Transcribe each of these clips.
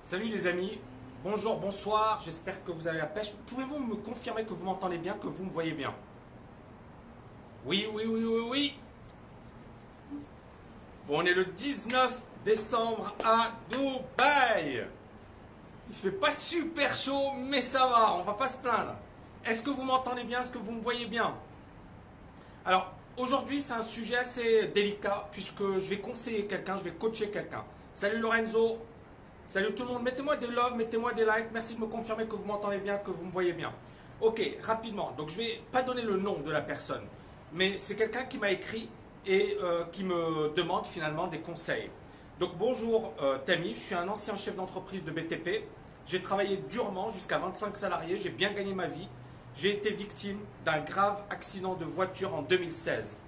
Salut les amis, bonjour, bonsoir, j'espère que vous avez la pêche. Pouvez-vous me confirmer que vous m'entendez bien, que vous me voyez bien? Oui, oui, oui, oui, oui. Bon, on est le 19 décembre à Dubaï. Il fait pas super chaud, mais ça va, on va pas se plaindre. Est-ce que vous m'entendez bien? Est-ce que vous me voyez bien? Alors, aujourd'hui, c'est un sujet assez délicat, puisque je vais conseiller quelqu'un, je vais coacher quelqu'un. Salut Lorenzo. Salut tout le monde, mettez-moi des loves, mettez-moi des likes, merci de me confirmer que vous m'entendez bien, que vous me voyez bien. Ok, rapidement, donc je ne vais pas donner le nom de la personne, mais c'est quelqu'un qui m'a écrit et qui me demande finalement des conseils. Donc bonjour Tammy, je suis un ancien chef d'entreprise de BTP, j'ai travaillé durement jusqu'à 25 salariés, j'ai bien gagné ma vie, j'ai été victime d'un grave accident de voiture en 2016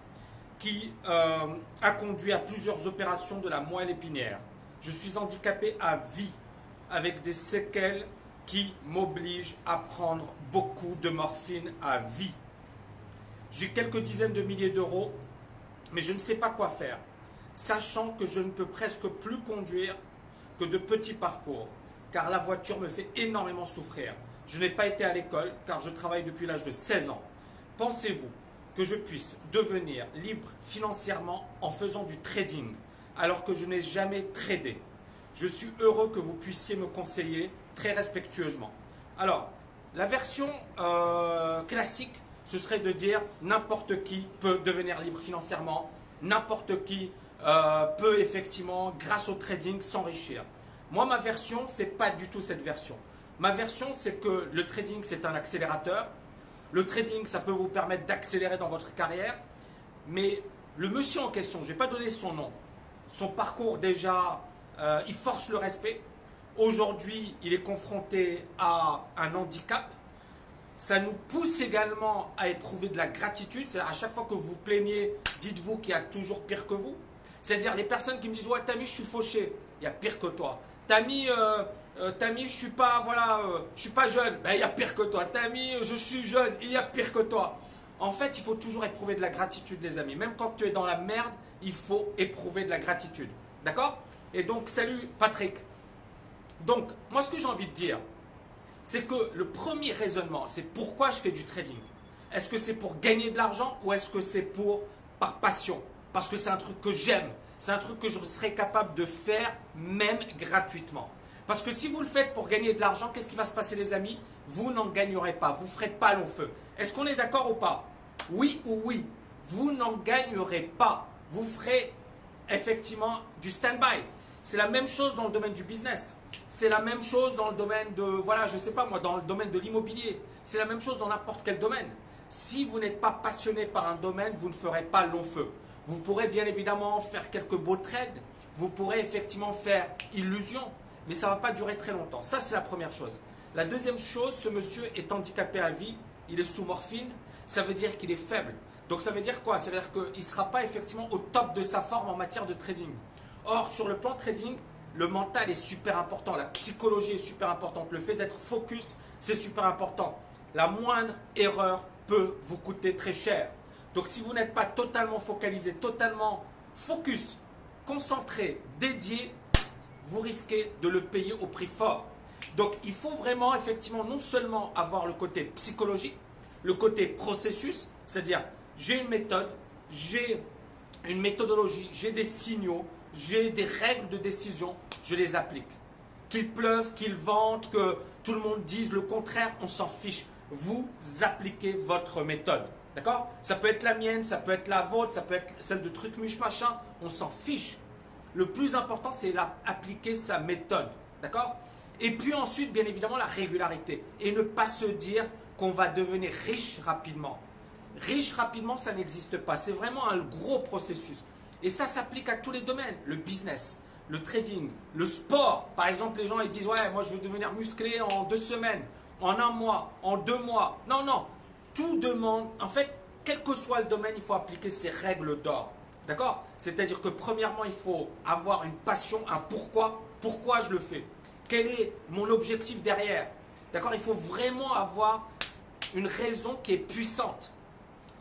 qui a conduit à plusieurs opérations de la moelle épinière. Je suis handicapé à vie avec des séquelles qui m'obligent à prendre beaucoup de morphine à vie. J'ai quelques dizaines de milliers d'euros, mais je ne sais pas quoi faire, sachant que je ne peux presque plus conduire que de petits parcours, car la voiture me fait énormément souffrir. Je n'ai pas été à l'école, car je travaille depuis l'âge de 16 ans. Pensez-vous que je puisse devenir libre financièrement en faisant du trading, alors que je n'ai jamais tradé? Je suis heureux que vous puissiez me conseiller très respectueusement. Alors, la version classique, ce serait de dire n'importe qui peut devenir libre financièrement, n'importe qui peut effectivement, grâce au trading, s'enrichir. Moi, ma version, c'est pas du tout cette version. Ma version, c'est que le trading, c'est un accélérateur. Le trading, ça peut vous permettre d'accélérer dans votre carrière. Mais le monsieur en question, je ne vais pas donner son nom. Son parcours déjà, il force le respect. Aujourd'hui, il est confronté à un handicap. Ça nous pousse également à éprouver de la gratitude. C'est-à-dire à chaque fois que vous vous plaignez, dites-vous qu'il y a toujours pire que vous. C'est-à-dire les personnes qui me disent « Ouais, Tammy, je suis fauché. » Il y a pire que toi. Tammy, je suis pas, voilà, je suis pas jeune. Ben, il y a pire que toi. Tammy, je suis jeune. Il y a pire que toi. En fait, il faut toujours éprouver de la gratitude, les amis. Même quand tu es dans la merde, il faut éprouver de la gratitude. D'accord? Et donc, salut Patrick. Donc, moi, ce que j'ai envie de dire, c'est que le premier raisonnement, c'est pourquoi je fais du trading. Est-ce que c'est pour gagner de l'argent ou est-ce que c'est par passion? Parce que c'est un truc que j'aime. C'est un truc que je serais capable de faire même gratuitement. Parce que si vous le faites pour gagner de l'argent, qu'est-ce qui va se passer, les amis? Vous n'en gagnerez pas. Vous ne ferez pas long feu. Est-ce qu'on est d'accord ou pas? Oui ou oui. Vous n'en gagnerez pas. Vous ferez effectivement du stand-by. C'est la même chose dans le domaine du business. C'est la même chose dans le domaine de, voilà, je sais pas moi, dans le domaine de l'immobilier. C'est la même chose dans n'importe quel domaine. Si vous n'êtes pas passionné par un domaine, vous ne ferez pas long feu. Vous pourrez bien évidemment faire quelques beaux trades. Vous pourrez effectivement faire illusion. Mais ça ne va pas durer très longtemps. Ça, c'est la première chose. La deuxième chose, ce monsieur est handicapé à vie. Il est sous morphine. Ça veut dire qu'il est faible. Donc ça veut dire quoi? Ça veut dire qu'il ne sera pas effectivement au top de sa forme en matière de trading. Or, sur le plan trading, le mental est super important. La psychologie est super importante. Le fait d'être focus, c'est super important. La moindre erreur peut vous coûter très cher. Donc si vous n'êtes pas totalement focalisé, totalement focus, concentré, dédié, vous risquez de le payer au prix fort. Donc il faut vraiment effectivement non seulement avoir le côté psychologique, le côté processus, c'est-à-dire j'ai une méthode, j'ai une méthodologie, j'ai des signaux, j'ai des règles de décision, je les applique. Qu'il pleuve, qu'il vente, que tout le monde dise le contraire, on s'en fiche. Vous appliquez votre méthode. D'accord? Ça peut être la mienne, ça peut être la vôtre, ça peut être celle de Trucmuche machin, on s'en fiche. Le plus important, c'est d'appliquer sa méthode. D'accord? Et puis ensuite, bien évidemment, la régularité. Et ne pas se dire qu'on va devenir riche rapidement. Riche rapidement, ça n'existe pas. C'est vraiment un gros processus. Et ça s'applique à tous les domaines. Le business, le trading, le sport. Par exemple, les gens ils disent « Ouais, moi je veux devenir musclé en 2 semaines, en 1 mois, en 2 mois. » Non, non. Tout demande, en fait, quel que soit le domaine, il faut appliquer ces règles d'or. D'accord? C'est-à-dire que premièrement, il faut avoir une passion, un pourquoi. Pourquoi je le fais? Quel est mon objectif derrière? D'accord? Il faut vraiment avoir une raison qui est puissante.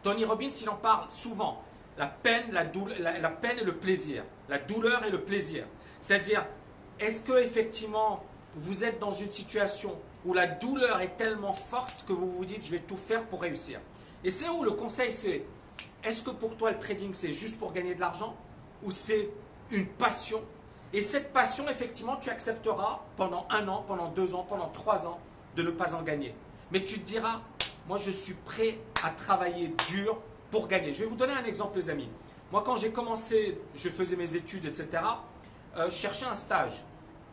Tony Robbins, il en parle souvent. La peine, la peine et le plaisir. La douleur et le plaisir. C'est-à-dire, est-ce que effectivement vous êtes dans une situation où la douleur est tellement forte que vous vous dites je vais tout faire pour réussir. Et c'est là où le conseil c'est, est-ce que pour toi le trading c'est juste pour gagner de l'argent ou c'est une passion? Et cette passion, effectivement, tu accepteras pendant 1 an, pendant 2 ans, pendant 3 ans de ne pas en gagner. Mais tu te diras, moi je suis prêt à travailler dur pour gagner. Je vais vous donner un exemple les amis. Moi quand j'ai commencé, je faisais mes études, etc. Je cherchais un stage.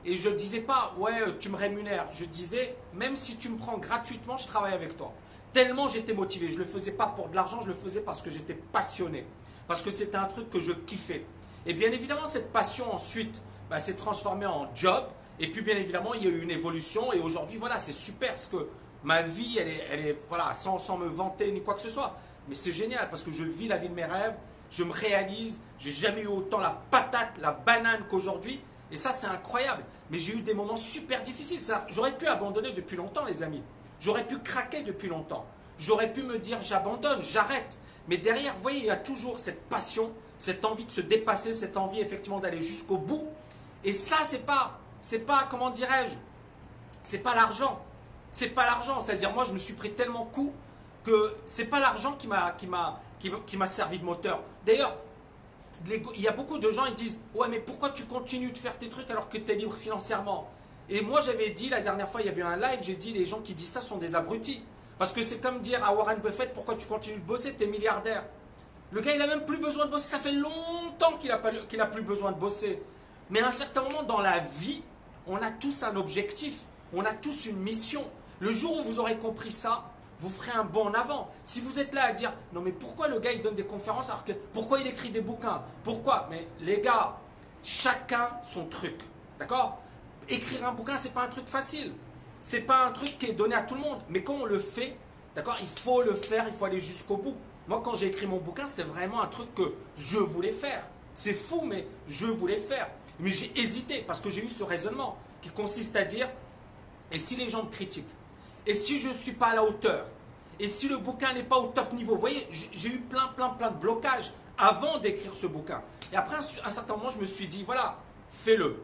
Et je ne disais pas, ouais, tu me rémunères. Je disais, même si tu me prends gratuitement, je travaille avec toi. Tellement j'étais motivé. Je ne le faisais pas pour de l'argent, je le faisais parce que j'étais passionné. Parce que c'était un truc que je kiffais. Et bien évidemment, cette passion ensuite s'est transformée en job. Et puis bien évidemment, il y a eu une évolution. Et aujourd'hui, voilà, c'est super parce que ma vie, elle est voilà, sans me vanter ni quoi que ce soit. Mais c'est génial parce que je vis la vie de mes rêves. Je me réalise. J'ai jamais eu autant la patate, la banane qu'aujourd'hui. Et ça, c'est incroyable. Mais j'ai eu des moments super difficiles. J'aurais pu abandonner depuis longtemps, les amis. J'aurais pu craquer depuis longtemps. J'aurais pu me dire, j'abandonne, j'arrête. Mais derrière, vous voyez, il y a toujours cette passion, cette envie de se dépasser, cette envie effectivement d'aller jusqu'au bout. Et ça, c'est pas, comment dirais-je, c'est pas l'argent. C'est pas l'argent. C'est-à-dire, moi, je me suis pris tellement coup que c'est pas l'argent qui m'a servi de moteur. D'ailleurs, il y a beaucoup de gens qui disent « Ouais, mais pourquoi tu continues de faire tes trucs alors que tu es libre financièrement ?» Et moi, j'avais dit, la dernière fois, il y avait eu un live, j'ai dit « Les gens qui disent ça sont des abrutis. » Parce que c'est comme dire à Warren Buffett « Pourquoi tu continues de bosser? Tu es milliardaire. » Le gars, il n'a même plus besoin de bosser. Ça fait longtemps qu'il n'a plus besoin de bosser. Mais à un certain moment dans la vie, on a tous un objectif. On a tous une mission. Le jour où vous aurez compris ça, vous ferez un bond en avant. Si vous êtes là à dire, non mais pourquoi le gars il donne des conférences alors que, pourquoi il écrit des bouquins? Pourquoi? Mais les gars, chacun son truc. D'accord? Écrire un bouquin, c'est pas un truc facile. C'est pas un truc qui est donné à tout le monde. Mais quand on le fait, d'accord, il faut le faire, il faut aller jusqu'au bout. Moi quand j'ai écrit mon bouquin, c'était vraiment un truc que je voulais faire. C'est fou, mais je voulais le faire. Mais j'ai hésité parce que j'ai eu ce raisonnement qui consiste à dire, et si les gens me critiquent? Et si je ne suis pas à la hauteur? Et si le bouquin n'est pas au top niveau? Vous voyez, j'ai eu plein de blocages avant d'écrire ce bouquin. Et après, à un certain moment, je me suis dit, voilà, fais-le.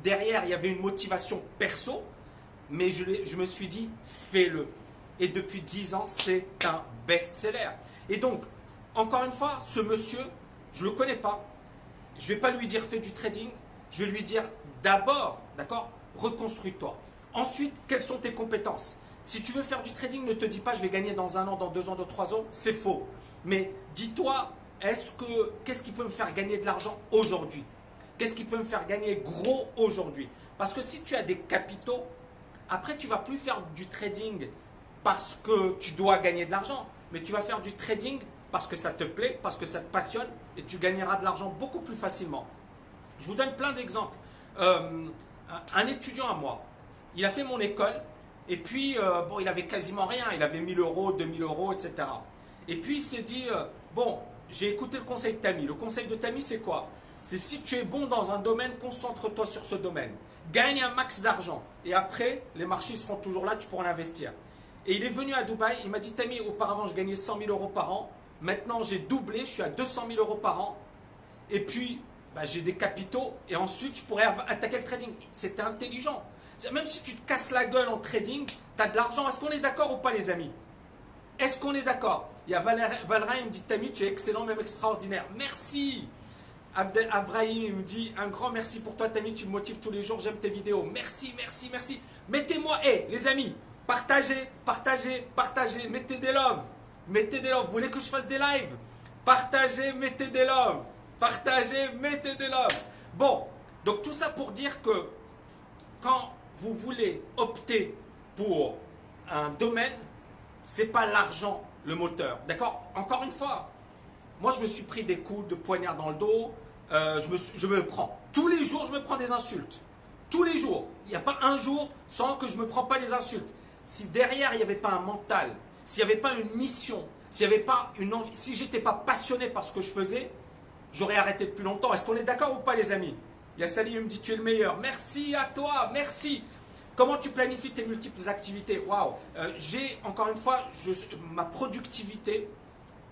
Derrière, il y avait une motivation perso, mais je me suis dit, fais-le. Et depuis 10 ans, c'est un best-seller. Et donc, encore une fois, ce monsieur, je ne le connais pas. Je ne vais pas lui dire, fais du trading. Je vais lui dire, d'abord, d'accord, reconstruis-toi. Ensuite, quelles sont tes compétences? Si tu veux faire du trading, ne te dis pas je vais gagner dans 1 an, dans 2 ans, dans 3 ans, c'est faux. Mais dis-toi, qu'est-ce qui peut me faire gagner de l'argent aujourd'hui? Qu'est-ce qui peut me faire gagner gros aujourd'hui? Parce que si tu as des capitaux, après tu ne vas plus faire du trading parce que tu dois gagner de l'argent, mais tu vas faire du trading parce que ça te plaît, parce que ça te passionne et tu gagneras de l'argent beaucoup plus facilement. Je vous donne plein d'exemples. Un étudiant à moi, il a fait mon école et puis bon, il avait quasiment rien, il avait 1000 euros, 2000 euros, etc. Et puis il s'est dit, bon, j'ai écouté le conseil de Tammy. Le conseil de Tammy, c'est quoi? C'est si tu es bon dans un domaine, concentre-toi sur ce domaine. Gagne un max d'argent et après, les marchés seront toujours là, tu pourras l'investir. Et il est venu à Dubaï, il m'a dit, Tammy, auparavant je gagnais 100 000 euros par an, maintenant j'ai doublé, je suis à 200 000 euros par an. Et puis, j'ai des capitaux et ensuite je pourrais attaquer le trading. C'était intelligent. Même si tu te casses la gueule en trading, tu as de l'argent. Est-ce qu'on est d'accord ou pas les amis? Est-ce qu'on est d'accord? Il y a Valrin, il me dit, Tammy, tu es excellent, même extraordinaire. Merci. Abrahim, il me dit, un grand merci pour toi Tammy, tu me motives tous les jours, j'aime tes vidéos. Merci, merci, merci. Mettez-moi, les amis, partagez, mettez des loves. Mettez des loves. Vous voulez que je fasse des lives? Partagez, mettez des loves. Partagez, mettez des loves. Bon, donc tout ça pour dire que quand vous voulez opter pour un domaine, ce n'est pas l'argent le moteur. D'accord? Encore une fois, moi je me suis pris des coups de poignard dans le dos, je me prends. Tous les jours, je me prends des insultes. Tous les jours. Il n'y a pas un jour sans que je ne me prends pas des insultes. Si derrière, il n'y avait pas un mental, s'il n'y avait pas une mission, s'il n'y avait pas une envie, si je n'étais pas passionné par ce que je faisais, j'aurais arrêté depuis longtemps. Est-ce qu'on est d'accord ou pas les amis? Il y a Sally qui me dit tu es le meilleur. Merci à toi, merci. Comment tu planifies tes multiples activités? Waouh. J'ai encore une fois, ma productivité,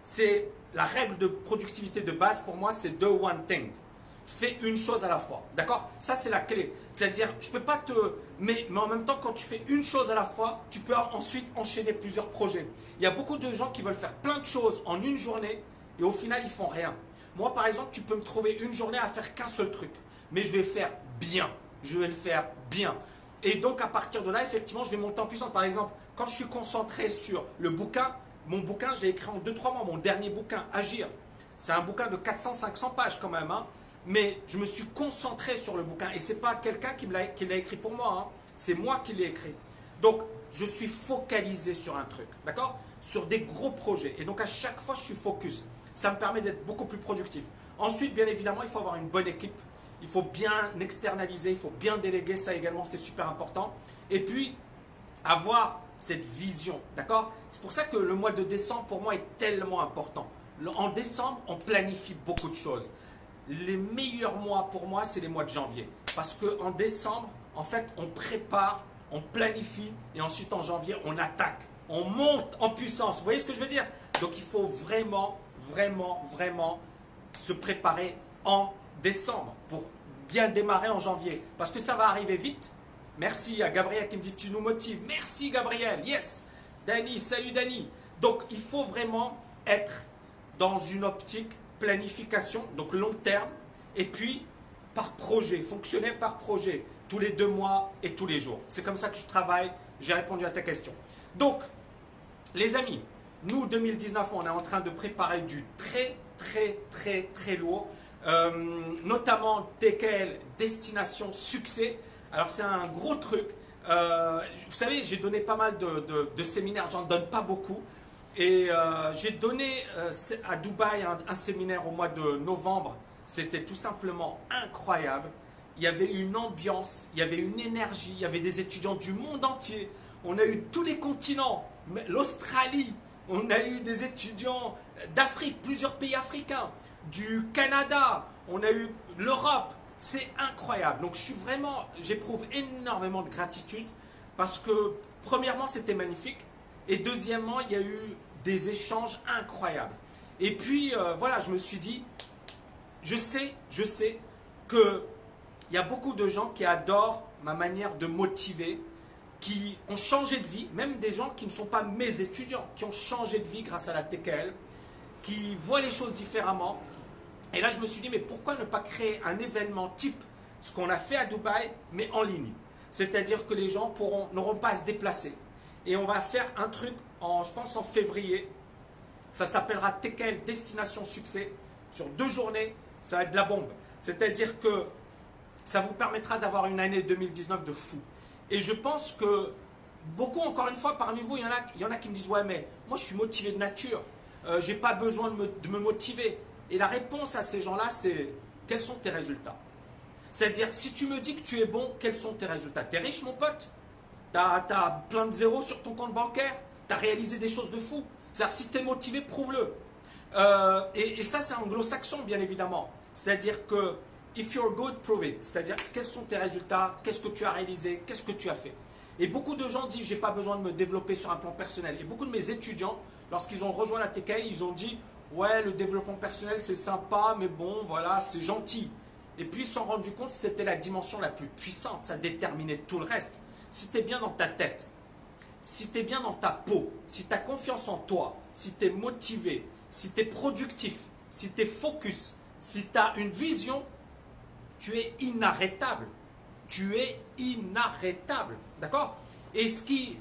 c'est la règle de productivité de base pour moi, c'est do one thing. fais une chose à la fois. D'accord? Ça, c'est la clé. C'est-à-dire, je peux pas te... Mais en même temps, quand tu fais une chose à la fois, tu peux ensuite enchaîner plusieurs projets. Il y a beaucoup de gens qui veulent faire plein de choses en une journée et au final, ils font rien. Moi, par exemple, tu peux me trouver une journée à faire qu'un seul truc. Mais je vais le faire bien. Je vais le faire bien. Et donc, à partir de là, effectivement, je vais monter en puissance. Par exemple, quand je suis concentré sur le bouquin, mon bouquin, je l'ai écrit en 2-3 mois. Mon dernier bouquin, Agir. C'est un bouquin de 400-500 pages quand même. Hein. Mais je me suis concentré sur le bouquin. Et ce n'est pas quelqu'un qui l'a écrit pour moi. Hein. C'est moi qui l'ai écrit. Donc, je suis focalisé sur un truc. D'accord? Sur des gros projets. Et donc, à chaque fois, je suis focus. Ça me permet d'être beaucoup plus productif. Ensuite, bien évidemment, il faut avoir une bonne équipe. Il faut bien externaliser. Il faut bien déléguer. Ça également, c'est super important. Et puis, avoir cette vision. D'accord? C'est pour ça que le mois de décembre, pour moi, est tellement important. En décembre, on planifie beaucoup de choses. Les meilleurs mois pour moi, c'est les mois de janvier. Parce qu'en décembre, en fait, on prépare, on planifie et ensuite en janvier, on attaque. On monte en puissance. Vous voyez ce que je veux dire? Donc, il faut vraiment, vraiment, vraiment se préparer en décembre pour bien démarrer en janvier. Parce que ça va arriver vite. Merci à Gabriel qui me dit tu nous motives. Merci Gabriel. Yes. Dani, salut Dani. Donc, il faut vraiment être dans une optique planification, donc long terme, et puis par projet, fonctionner par projet, tous les 2 mois et tous les jours. C'est comme ça que je travaille, j'ai répondu à ta question. Donc, les amis, nous, 2019, on est en train de préparer du très lourd, notamment TKL, Destination Succès. Alors, c'est un gros truc. Vous savez, j'ai donné pas mal de séminaires, j'en donne pas beaucoup. Et j'ai donné à Dubaï un séminaire au mois de novembre. C'était tout simplement incroyable. Il y avait une ambiance, il y avait une énergie, il y avait des étudiants du monde entier. On a eu tous les continents, l'Australie, on a eu des étudiants d'Afrique, plusieurs pays africains, du Canada, on a eu l'Europe. C'est incroyable. Donc j'éprouve énormément de gratitude parce que premièrement, c'était magnifique. Et deuxièmement, il y a eu des échanges incroyables. Et puis, voilà, je me suis dit, je sais qu'il y a beaucoup de gens qui adorent ma manière de motiver, qui ont changé de vie, même des gens qui ne sont pas mes étudiants, qui ont changé de vie grâce à la TKL, qui voient les choses différemment. Et là, je me suis dit, mais pourquoi ne pas créer un événement type, ce qu'on a fait à Dubaï, mais en ligne. C'est-à-dire que les gens n'auront pas à se déplacer. Et on va faire un truc, je pense en février. Ça s'appellera TKL Destination Succès. Sur 2 journées, ça va être de la bombe. C'est-à-dire que ça vous permettra d'avoir une année 2019 de fou. Et je pense que beaucoup, encore une fois, parmi vous, il y en a qui me disent « Ouais, mais moi, je suis motivé de nature. Je n'ai pas besoin de me motiver. » Et la réponse à ces gens-là, c'est « Quels sont tes résultats ?» C'est-à-dire, si tu me dis que tu es bon, quels sont tes résultats? Tu es riche, mon pote? Tu as plein de zéros sur ton compte bancaire? Tu as réalisé des choses de fou? C'est-à-dire, si tu es motivé, prouve-le. Et ça, c'est anglo-saxon, bien évidemment. C'est-à-dire que, if you're good, prove it. C'est-à-dire, quels sont tes résultats? Qu'est-ce que tu as réalisé? Qu'est-ce que tu as fait? Et beaucoup de gens disent, j'ai pas besoin de me développer sur un plan personnel. Et beaucoup de mes étudiants, lorsqu'ils ont rejoint la TKI, ils ont dit, ouais, le développement personnel, c'est sympa, mais bon, voilà, c'est gentil. Et puis, ils se sont rendus compte que c'était la dimension la plus puissante. Ça déterminait tout le reste. Si tu es bien dans ta tête, si tu es bien dans ta peau, si tu as confiance en toi, si tu es motivé, si tu es productif, si tu es focus, si tu as une vision, tu es inarrêtable. Tu es inarrêtable. D'accord? Et ce qui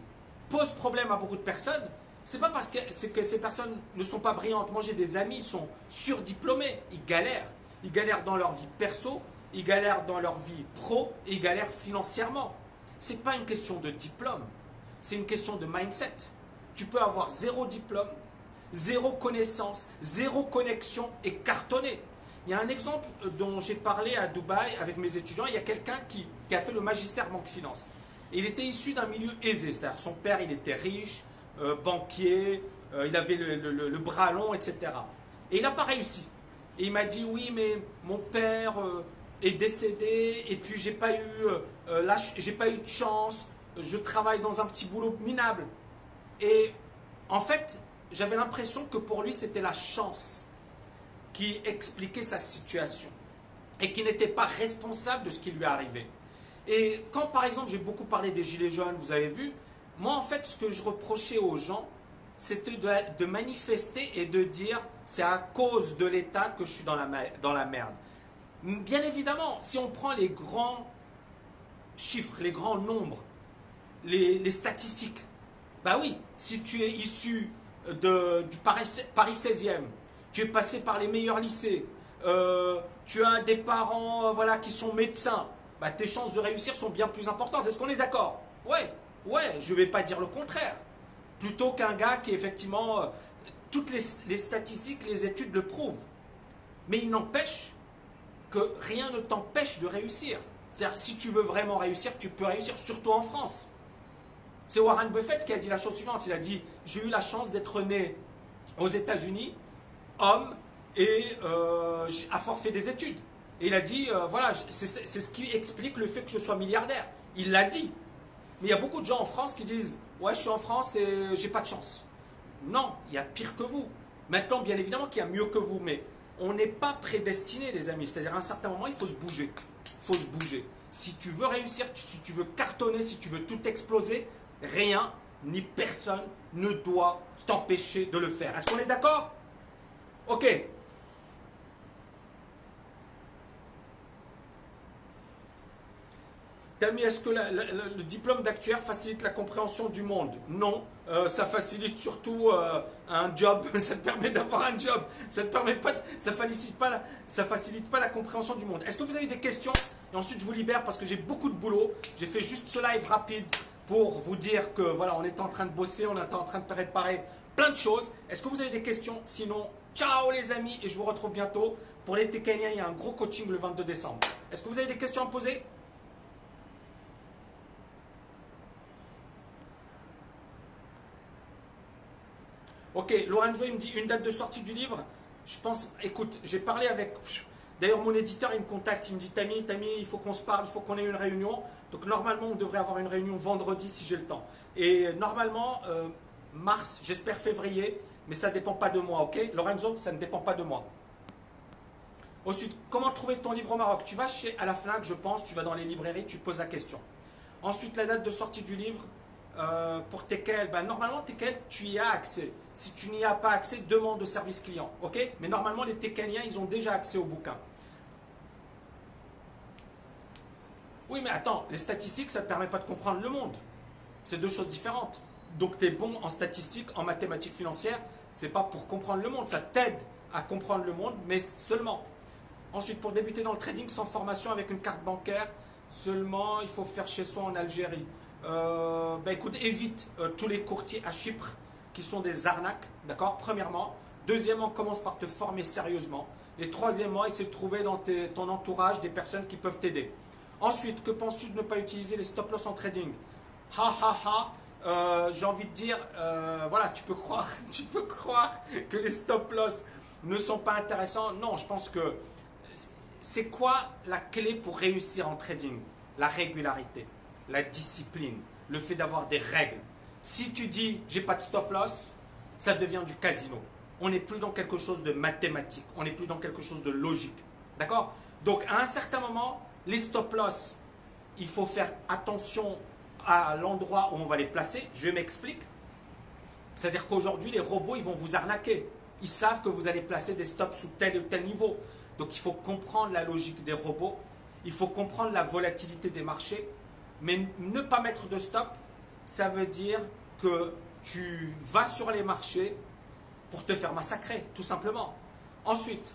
pose problème à beaucoup de personnes, c'est pas parce que ces personnes ne sont pas brillantes. Moi, j'ai des amis, ils sont surdiplômés. Ils galèrent. Ils galèrent dans leur vie perso, ils galèrent dans leur vie pro, et ils galèrent financièrement. Ce n'est pas une question de diplôme, c'est une question de mindset. Tu peux avoir 0 diplôme, 0 connaissance, 0 connexion et cartonner. Il y a un exemple dont j'ai parlé à Dubaï avec mes étudiants. Il y a quelqu'un qui a fait le magistère banque-finance. Il était issu d'un milieu aisé, c'est-à-dire son père, il était riche, banquier, il avait le bras long, etc. Et il n'a pas réussi. Et il m'a dit, oui, mais mon père est décédé et puis j'ai pas eu de chance, je travaille dans un petit boulot minable. Et en fait, j'avais l'impression que pour lui, c'était la chance qui expliquait sa situation. et qui n'était pas responsable de ce qui lui est arrivé. Et quand par exemple j'ai beaucoup parlé des gilets jaunes, vous avez vu, moi en fait ce que je reprochais aux gens, c'était de manifester et de dire c'est à cause de l'État que je suis dans la merde. Bien évidemment, si on prend les grands chiffres, les grands nombres, les statistiques, bah oui, si tu es issu du Paris 16e, tu es passé par les meilleurs lycées, tu as des parents voilà, qui sont médecins, bah tes chances de réussir sont bien plus importantes. Est-ce qu'on est d'accord? Ouais, je ne vais pas dire le contraire. Plutôt qu'un gars qui effectivement, toutes les statistiques, les études le prouvent. Mais il n'empêche que rien ne t'empêche de réussir. C'est-à-dire, si tu veux vraiment réussir, tu peux réussir, surtout en France. C'est Warren Buffett qui a dit la chose suivante. Il a dit, j'ai eu la chance d'être né aux États-Unis, homme, et à fort fait des études. Et il a dit, voilà, c'est ce qui explique le fait que je sois milliardaire. Il l'a dit. Mais il y a beaucoup de gens en France qui disent, ouais, je suis en France et j'ai pas de chance. Non, il y a pire que vous. Maintenant, bien évidemment qu'il y a mieux que vous, mais on n'est pas prédestiné, les amis. C'est-à-dire, à un certain moment, il faut se bouger. Il faut se bouger. Si tu veux réussir, si tu veux cartonner, si tu veux tout exploser, rien ni personne ne doit t'empêcher de le faire. Est-ce qu'on est d'accord? Ok. Tami, est-ce que le diplôme d'actuaire facilite la compréhension du monde? Non. Ça facilite surtout un job. Ça te permet d'avoir un job. Ça te permet pas, ça facilite pas la compréhension du monde. Est-ce que vous avez des questions? Et ensuite, je vous libère parce que j'ai beaucoup de boulot. J'ai fait juste ce live rapide pour vous dire que voilà, on est en train de bosser, on est en train de préparer plein de choses. Est-ce que vous avez des questions? Sinon, ciao les amis et je vous retrouve bientôt. Pour les Tekaniens, il y a un gros coaching le 22 décembre. Est-ce que vous avez des questions à me poser? Ok, Lorenzo, il me dit une date de sortie du livre. Je pense, écoute, j'ai parlé avec. D'ailleurs, mon éditeur, il me contacte, il me dit Tami, il faut qu'on se parle, il faut qu'on ait une réunion. Donc, normalement, on devrait avoir une réunion vendredi si j'ai le temps. Et normalement, mars, j'espère février, mais ça ne dépend pas de moi, ok? Lorenzo, ça ne dépend pas de moi. Ensuite, comment trouver ton livre au Maroc? Tu vas à la Fnac, je pense, tu vas dans les librairies, tu poses la question. Ensuite, la date de sortie du livre. Pour TKL, ben, normalement TKL tu y as accès. Si tu n'y as pas accès, demande au service client, ok? Mais normalement les TKLiens ils ont déjà accès au bouquin. Oui mais attends, les statistiques ça ne te permet pas de comprendre le monde. C'est deux choses différentes. Donc tu es bon en statistiques, en mathématiques financières, c'est pas pour comprendre le monde, ça t'aide à comprendre le monde, mais seulement. Ensuite, pour débuter dans le trading sans formation avec une carte bancaire, seulement il faut faire chez soi en Algérie. Ben écoute, évite tous les courtiers à Chypre qui sont des arnaques, d'accord? Premièrement. Deuxièmement, commence par te former sérieusement. Et troisièmement, essaie de trouver dans ton entourage des personnes qui peuvent t'aider. Ensuite, que penses-tu de ne pas utiliser les stop loss en trading? Ha ha ha, j'ai envie de dire, voilà, tu peux croire que les stop loss ne sont pas intéressants. Non, je pense que c'est quoi la clé pour réussir en trading? La régularité, la discipline, le fait d'avoir des règles. Si tu dis j'ai pas de stop loss, ça devient du casino. On n'est plus dans quelque chose de mathématique, on n'est plus dans quelque chose de logique. D'accord? Donc à un certain moment, les stop loss, il faut faire attention à l'endroit où on va les placer. Je m'explique. C'est-à-dire qu'aujourd'hui, les robots, ils vont vous arnaquer. Ils savent que vous allez placer des stops sous tel ou tel niveau. Donc il faut comprendre la logique des robots. Il faut comprendre la volatilité des marchés. Mais ne pas mettre de stop, ça veut dire que tu vas sur les marchés pour te faire massacrer, tout simplement. Ensuite,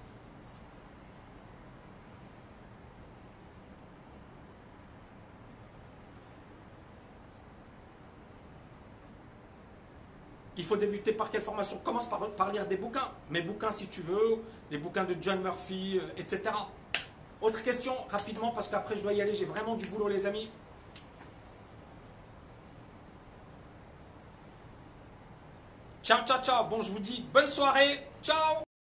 il faut débuter par quelle formation? Commence par lire des bouquins. Mes bouquins si tu veux, les bouquins de John Murphy, etc. Autre question, rapidement, parce qu'après je dois y aller, j'ai vraiment du boulot les amis. Ciao, ciao, ciao. Bon, je vous dis bonne soirée. Ciao.